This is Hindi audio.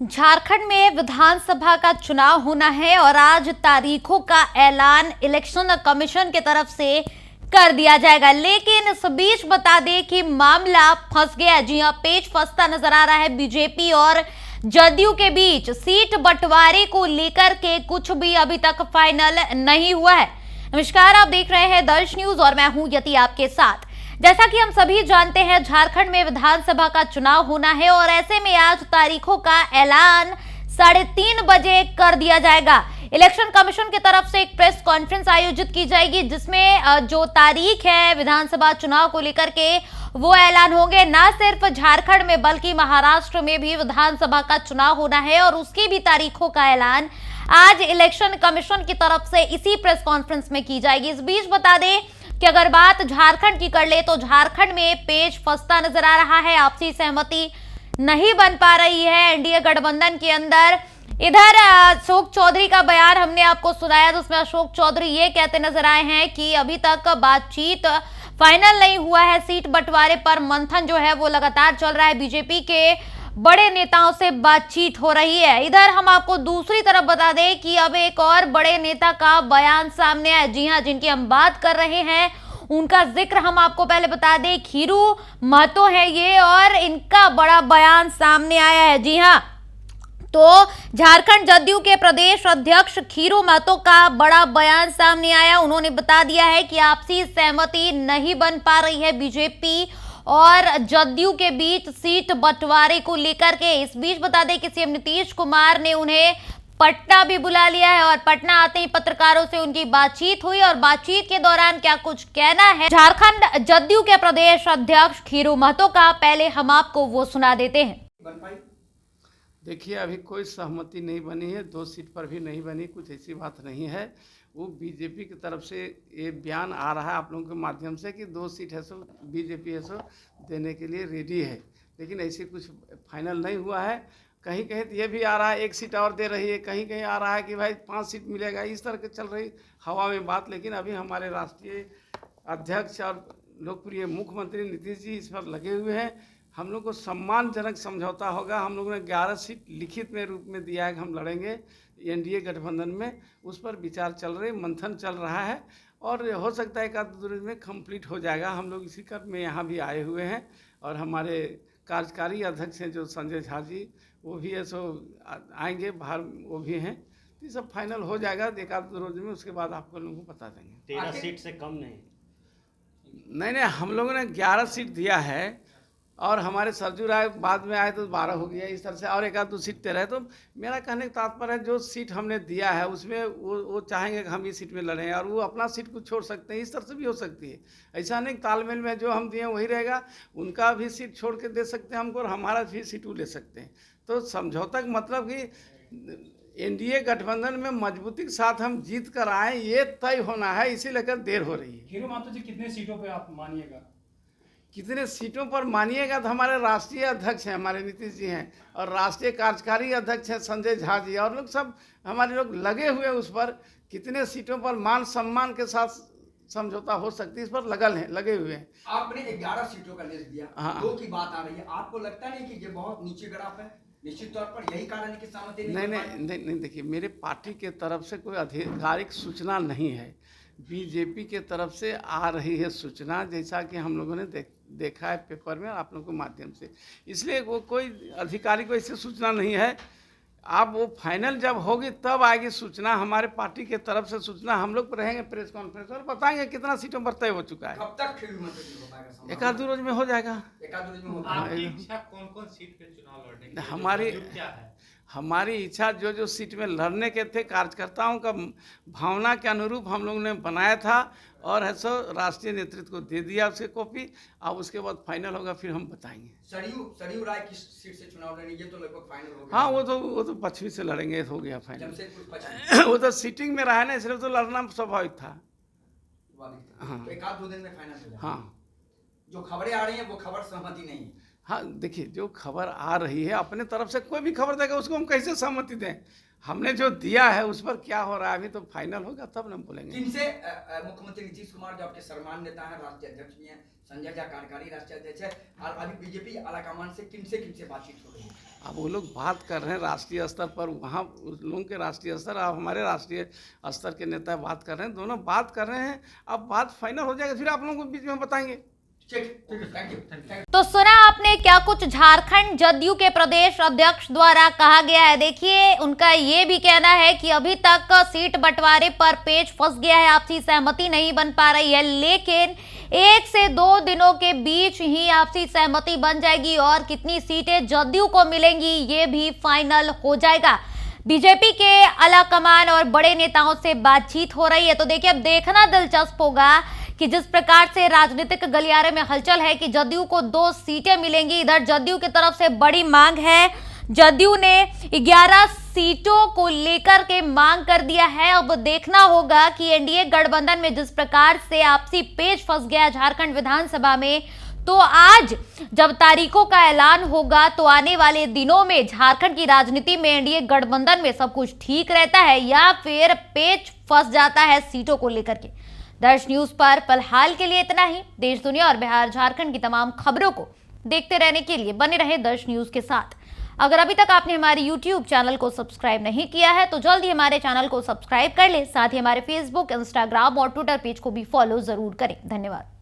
झारखंड में विधानसभा का चुनाव होना है और आज तारीखों का ऐलान इलेक्शन कमीशन की तरफ से कर दिया जाएगा। लेकिन इस बीच बता दें कि मामला फंस गया। जी हां, पेच फंसता नजर आ रहा है बीजेपी और जदयू के बीच। सीट बंटवारे को लेकर के कुछ भी अभी तक फाइनल नहीं हुआ है। नमस्कार, आप देख रहे हैं दर्श न्यूज और मैं हूं यति आपके साथ। जैसा कि हम सभी जानते हैं, झारखंड में विधानसभा का चुनाव होना है और ऐसे में आज तारीखों का ऐलान 3:30 बजे कर दिया जाएगा। इलेक्शन कमीशन की तरफ से एक प्रेस कॉन्फ्रेंस आयोजित की जाएगी जिसमें जो तारीख है विधानसभा चुनाव को लेकर के वो ऐलान होंगे। ना सिर्फ झारखंड में बल्कि महाराष्ट्र में भी विधानसभा का चुनाव होना है और उसकी भी तारीखों का ऐलान आज इलेक्शन कमीशन की तरफ से इसी प्रेस कॉन्फ्रेंस में की जाएगी। इस बीच बता दें कि अगर बात झारखंड की कर ले तो झारखंड में पेच फंसता नजर आ रहा है। आपसी सहमति नहीं बन पा रही है एनडीए गठबंधन के अंदर। इधर अशोक चौधरी का बयान हमने आपको सुनाया, तो उसमें अशोक चौधरी ये कहते नजर आए हैं कि अभी तक बातचीत फाइनल नहीं हुआ है। सीट बंटवारे पर मंथन जो है वो लगातार चल रहा है। बीजेपी के बड़े नेताओं से बातचीत हो रही है। इधर हम आपको दूसरी तरफ बता दें कि अब एक और बड़े नेता का बयान सामने आया। जी हां, जिनकी हम बात कर रहे हैं उनका जिक्र हम आपको पहले बता दें। खीरू महतो है ये और इनका बड़ा बयान सामने आया है। जी हां, तो झारखंड जदयू के प्रदेश अध्यक्ष खीरू महतो का बड़ा बयान सामने आया। उन्होंने बता दिया है कि आपसी सहमति नहीं बन पा रही है बीजेपी और जदयू के बीच सीट बंटवारे को लेकर के। इस बीच बता दें कि सीएम नीतीश कुमार ने उन्हें पटना भी बुला लिया है और पटना आते ही पत्रकारों से उनकी बातचीत हुई और बातचीत के दौरान क्या कुछ कहना है झारखंड जदयू के प्रदेश अध्यक्ष खीरू महतो का, पहले हम आपको वो सुना देते हैं। देखिए, अभी कोई सहमति नहीं बनी है, 2 सीट पर भी नहीं बनी, कुछ ऐसी बात नहीं है। वो बीजेपी की तरफ से ये बयान आ रहा है आप लोगों के माध्यम से कि 2 सीट है सो बीजेपी है सो देने के लिए रेडी है, लेकिन ऐसे कुछ फाइनल नहीं हुआ है। कहीं कहीं तो ये भी आ रहा है 1 सीट और दे रही है, कहीं कहीं आ रहा है कि भाई 5 सीट मिलेगा। इस तरह की चल रही हवा में बात। लेकिन अभी हमारे राष्ट्रीय अध्यक्ष और लोकप्रिय मुख्यमंत्री नीतीश जी इस पर लगे हुए हैं। हम लोग को सम्मानजनक समझौता होगा। हम लोगों ने 11 सीट लिखित में रूप में दिया है कि हम लड़ेंगे एनडीए गठबंधन में। उस पर विचार चल रहे, मंथन चल रहा है और हो सकता है 1-2 दिन में कंप्लीट हो जाएगा। हम लोग इसी क्रम में यहाँ भी आए हुए हैं और हमारे कार्यकारी अध्यक्ष हैं जो संजय झा जी, वो भी ऐसो आएंगे बाहर, वो भी हैं। ये सब फाइनल हो जाएगा 1-2 रोज में, उसके बाद आपको लोगों को बता देंगे। 13 सीट से कम नहीं, हम लोगों ने 11 सीट दिया है और हमारे सरजू राय बाद में आए तो 12 हो गया। इस तरह से और 1-2 सीट 13 है। तो मेरा कहने का तात्पर्य है जो सीट हमने दिया है उसमें वो चाहेंगे कि हम इस सीट में लड़ें और वो अपना सीट को छोड़ सकते हैं। इस तरह से भी हो सकती है। ऐसा नहीं, तालमेल में जो हम दिए वही रहेगा। उनका भी सीट छोड़ के दे सकते हैं हमको और हमारा भी सीट वो ले सकते हैं। तो समझौता का मतलब कि एनडीए गठबंधन में मजबूती के साथ हम जीत कर आए, ये तय होना है। इसी लेकर देर हो रही है। खीरू महतो जी, कितने सीटों पे आप मानिएगा? कितने सीटों पर मानिएगा तो हमारे राष्ट्रीय अध्यक्ष हैं, हमारे नीतीश जी हैं और राष्ट्रीय कार्यकारी अध्यक्ष हैं संजय झा जी और लोग सब हमारे लोग लगे हुए हैं उस पर। कितने सीटों पर मान सम्मान के साथ समझौता हो सकती है, इस पर लगे हुए हैं। आपने 11 सीटों का लिस्ट दिया, हाँ। 2 की बात आ रही है। आपको लगता नहीं कि ये बहुत नीचे ग्राफ है? निश्चित तौर पर यही कारण है कि सहमति नहीं, देखिए, मेरे पार्टी के तरफ से कोई आधिकारिक सूचना नहीं है। बीजेपी के तरफ से आ रही है सूचना, जैसा कि हम लोगों ने देखा है पेपर में आप लोगों के माध्यम से। इसलिए वो कोई आधिकारिक ऐसी सूचना नहीं है। आप वो फाइनल जब होगी तब आएगी सूचना। हमारे पार्टी के तरफ से सूचना हम लोग रहेंगे प्रेस कॉन्फ्रेंस और बताएंगे कितना सीटों पर तय हो चुका है। कब तक खीरू महतो जी हो पाएगा? 1-2 रोज में हो जाएगा। 1-2 रोज में हो आपकी इच्छा कौन-कौन सीट पे चुनाव लड़ने की? हमारी इच्छा जो सीट में लड़ने के थे, कार्यकर्ताओं का भावना के अनुरूप हम लोगों ने बनाया था और है सो राष्ट्रीय नेतृत्व को दे दिया उसके कॉपी। अब उसके बाद फाइनल होगा फिर हम बताएंगे। सरयू राय किस सीट से चुनाव लड़ेंगे? ये तो लगभग फाइनल हो गया। हाँ, वो तो पश्चिमी से लड़ेंगे, हो गया फाइनल। जमशेदपुर पश्चिम वो तो सीटिंग में रहा है ना, इसलिए तो लड़ना स्वाभाविक था। हाँ। तो 1-2 दिन में फाइनल हो जाएगा। हाँ, जो खबरें आ रही हैं वो खबर सहमति नहीं है। हाँ देखिए, जो खबर आ रही है अपने तरफ से कोई भी खबर देगा उसको हम कैसे सहमति दें। हमने जो दिया है उस पर क्या हो रहा है अभी तो फाइनल होगा तब ना बोलेंगे। किनसे मुख्यमंत्री नीतीश कुमार जो आपके सर्वमान्य नेता हैं, राष्ट्रीय अध्यक्ष भी हैं, संजय झा कार्यकारी राष्ट्रीय अध्यक्ष है, और अभी बीजेपी आलाकमान से किनसे बातचीत हो रही है? अब वो लोग बात कर रहे हैं राष्ट्रीय स्तर पर, वहाँ उस लोगों के राष्ट्रीय स्तर और हमारे राष्ट्रीय स्तर के नेता बात कर रहे हैं, दोनों बात कर रहे हैं। अब बात फाइनल हो जाएगा फिर आप लोगों को बीच में बताएंगे। ठीक है, थैंक यू। तो सुना आपने क्या कुछ झारखंड जदयू के प्रदेश अध्यक्ष द्वारा कहा गया है। देखिए, उनका ये भी कहना है कि अभी तक सीट बंटवारे पर पेच फंस गया है, आपसी सहमति नहीं बन पा रही है, लेकिन 1 से 2 दिनों के बीच ही आपसी सहमति बन जाएगी और कितनी सीटें जदयू को मिलेंगी ये भी फाइनल हो जाएगा। बीजेपी के आलाकमान और बड़े नेताओं से बातचीत हो रही है। तो देखिए, अब देखना दिलचस्प होगा कि जिस प्रकार से राजनीतिक गलियारे में हलचल है कि जदयू को 2 सीटें मिलेंगी, इधर जदयू की तरफ से बड़ी मांग है। जदयू ने 11 सीटों को लेकर के मांग कर दिया है। अब देखना होगा कि एनडीए गठबंधन में जिस प्रकार से आपसी पेच फंस गया झारखंड विधानसभा में, तो आज जब तारीखों का ऐलान होगा तो आने वाले दिनों में झारखंड की राजनीति में एनडीए गठबंधन में सब कुछ ठीक रहता है या फिर पेच फंस जाता है सीटों को लेकर के। दर्श न्यूज पर फिलहाल के लिए इतना ही। देश, दुनिया और बिहार झारखंड की तमाम खबरों को देखते रहने के लिए बने रहे दर्श न्यूज के साथ। अगर अभी तक आपने हमारे YouTube चैनल को सब्सक्राइब नहीं किया है तो जल्द ही हमारे चैनल को सब्सक्राइब कर ले। साथ ही हमारे Facebook, Instagram और Twitter पेज को भी फॉलो जरूर करें। धन्यवाद।